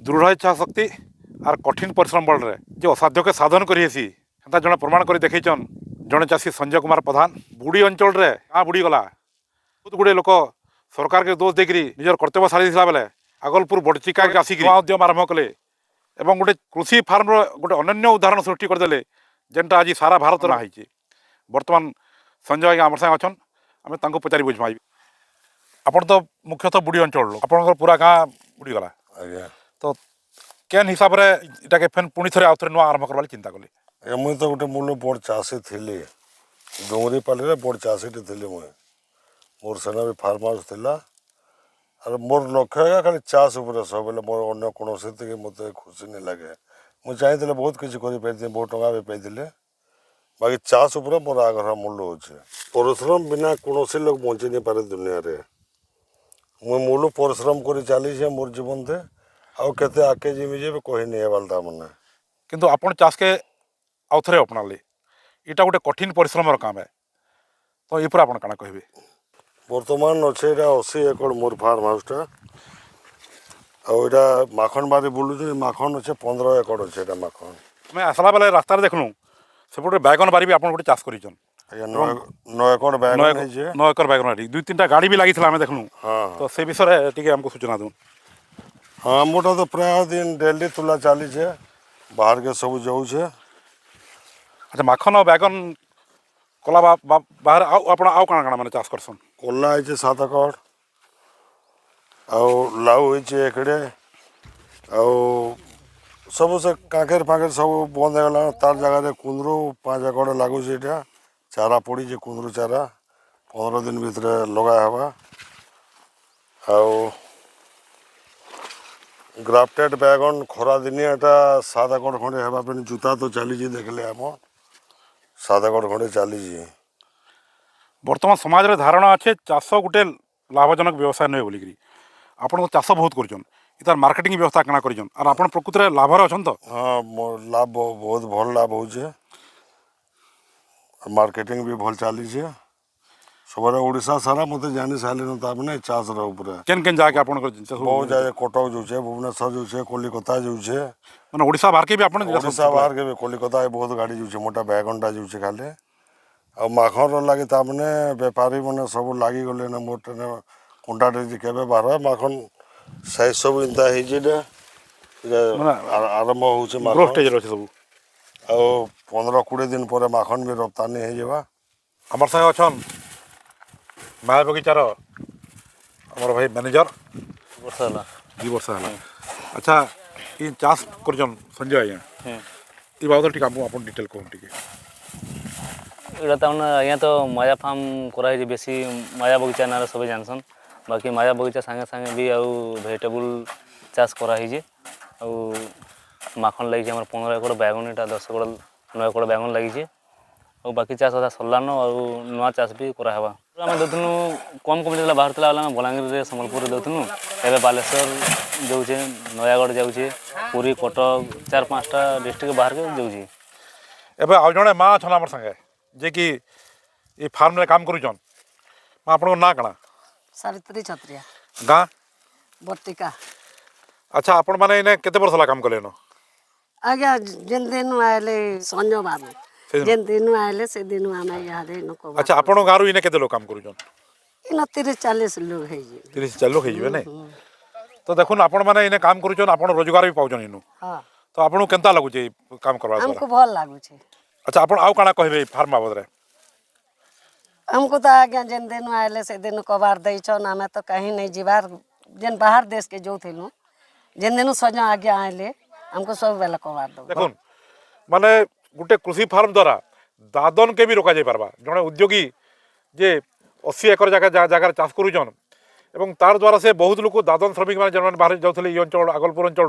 दृढ़ इच्छा शक्ति आर कठिन परिश्रम बल रे जो असाध्य के साधन करेसी हेता जड़े प्रमाण कर देखन जड़े चाषी संजय कुमार प्रधान बुड़ी अंचल रे गाँ बुड़ी गला बहुत गुड़े लोक सरकार के दोष देकरी निजर कर्तव्य सारी बेले आगलपुर बड़चिका के आसिक उद्यम आरंभ कले एवं गोटे कृषि फार्म गोटे अनन्य उदाहरण सृष्टि करदे जेनटा आज सारा भारत रही बर्तमान संजय आज्ञा आम सागे अच्छन आम पचारि बुझमा आपन तो मुख्यतः बुड़ी अंचल आप पूरा गाँ बुड़ी गला तो केन हिसाब रे इटा के फेन पुणी थे आउ थे नुआ आरंभ करवा चिंता कली मुई तो गोटे मूल बड़ चाषी थी डोंगरी पाली बड़ चाषीटे थी मुई मोर सेना भी फार्म हाउस थिला और मोर लक्ष्य खाली चाष उपर सब मोर अन्य कौन मत खुशी नहीं लगे मुझे चाहिए बहुत किसी कर बहुत टंका भी पाई बाकी चाष उपर मोर आग्रह मूल हो परिश्रम बिना कौन लोग बंची नहीं पारे दुनिया रे मुई मूल परिश्रम कर चली मोर जीवन थे आउ केते आके जिमी जे कही नहीं वाला मैंने किंतु आपण चाष के आउ थे अपनाले इटा गोटे कठिन परिश्रम काम है तो ये आप कहे बर्तमान अच्छे 80 एकड़ मोर फार्म हाउसटा आईटा माखन बारी बुलूँ माखन अच्छे 15 एकड़ अच्छे माखन मैं आसला बेले रास्ता देखलु से बैगन बारी भी आप गोटे चाष कर 9 एकड़ बैगन 9 एकड़ बैगन बारी 2-3टा गाड़ी भी लगी आम देखलु तो से विषय टी आमको सूचना दूँ हाँ मोटा तो प्राय दिन डेली तुला चली बाहर के सब जाऊे अच्छा माखन और बैगन कला बाहर आउ काଣା माने चाष करसन कला है 7 एकड़ लाउ है एकड़े सब से कांकेर फांकेर सब बंद होगा तार जगह कुंदरू 5 एकड़ लगुच चारा पड़ी कुंदरू चारा 15 दिन भितर लगा हवा ग्राफ्टेड बैगन खरा दिनिया 7 एकड़ खंडे हवा जूता तो चली देखले आम 7 एकड़ खंडे चली बर्तमान समाज रे धारणा अच्छे चाष गोटे लाभजनक व्यवसाय नुहे बोलिकी आपन चाष बहुत कर तार मार्केटिंग व्यवस्था कଣା करछन और आपन प्रकृत रे लाभर अछन तो हाँ लाभ बहुत भल लाभ हो मार्केटिंग भी भल चली सब ओडिशा सारा मत जानी सारे ताने चाष केन केन जाके आपन बहुत जाए कटक जाऊे भुवनेश्वर जाऊे कलिकता जाऊे माने ओडिशा बाहर के भी आपन ओडिशा बाहर के भी कलिकता बहुत गाड़ी जाऊे मोटा बैगनटा जाऊे खाली आ माखन लगे ताने बेपारी मैंने सब लगी गले ना मोटे कंटा के बाहर माखन साइज सब इंता आरंभ हो 15-20 दिन पर माखन भी रप्तानी हो आमर संगे अच्छन माया बगीचार आमर भाई मैनेजर 2 वर्ष है अच्छा ये चाष कर संजय आज्ञा ये बाबद टी आप डिटेल कहूँ इटा अँ तो माया फार्म कराई बेसी माया बगीचा ना सब जानसन बाकी माया बगीचा सांगे सांगे भी आउ भेजिटेबल चाष कराई माखन लगी 15 एकड़ बैगन इटा 10 एकड़ 9 एकड़ बैगन लगी और बाकी चाष अदा सरलान और नुआ चाष भी करावा आम देनु कम कम जो बाहर था बलांगीर सम्बलपुर देनु एवं बालेश्वर जाऊे नयागढ़ जाऊे पुरी कटक 4-5टा डिस्ट्रिक्ट बाहर के जाऊे एवं आउ जड़े माँ अच्छा आम संगे जे कि ये फार्म रे काम करुचन माँ आप ना कणा सावित्री छत्रिया गाँ बट्टिका अच्छा आपण माने इने केते वर्ष ला काम कले न आज्ञा जेन दिन आले संजय बाबू जेन दिन आले से दिन आमे याद है नको अच्छा आपण गारू इने केते लोग काम करुचन इन 30-40 लोग है जी 30-40 लोग है ने तो देखुन आपण माने इने काम करुचन आपण रोजगार भी पाउचन इनु हां तो आपण केनता लागु छै काम करबा हमको भल लागु छै अच्छा आपण आउ काना कहबे फार्म बाबद रे हमको तो आज्ञा जेन दिन आले से दिन कबार दै छन आमे तो कहीं नहीं जीवार जेन बाहर देश के जो थेनु जेन दिन सजा आज्ञा आले हमको सब बेला कबार दो देखुन माने गुटे कृषि फार्म द्वारा दादन के भी रोका जाय पारबा जने उद्योगी जे 80 एकड़ जगह चाष करुचन एवं तार द्वारा से बहुत लोग दादन श्रमिक मैंने जन बाहर जाते ये अंचल आगलपुर अंचल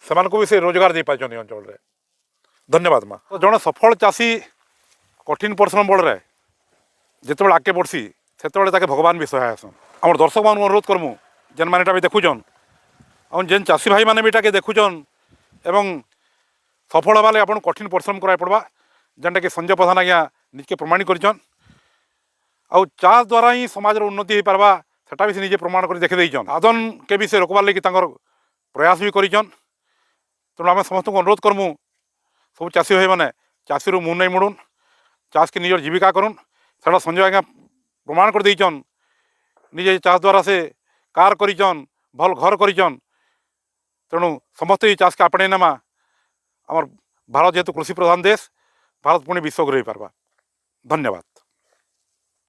से भी से रोजगार दे पार्टी अंचल में धन्यवाद माँ तो जड़े सफल चाषी कठिन परिश्रम बल जिते आगे बढ़सी से भगवान भी सहाय आसन आम दर्शक मान अनुरोध करमु जेन मैंने भी देखुचन और जेन चाषी भाई मैंने भी देखुचन एवं सफल हवा आप कठिन परिश्रम कराया पड़वा जेनटा कि संजय प्रधान आज्ञा निजके प्रमाणित करछन आउ चाष द्वारा ही समाज उन्नति हो पारबा सेटा भी से निजे प्रमाण कर देखी दादन के भी से रोकबार लगी प्रयास भी करिछन। तेणु आम समस्त को अनुरोध करमु सब चाषी भाई मैंने चाषी मुँह नहीं मुड़ुन, चाष के निजर जीविका करुन। सेटा संजय आज्ञा प्रमाण कर देइछन, निजे चाष द्वारा से कार करिछन, भल घर करिछन। तेणु समस्त चाष के आपणे नेमा। आमर भारत जेहेतु कृषि प्रधान देश, भारत पुणी विश्व रही पार्बा। धन्यवाद।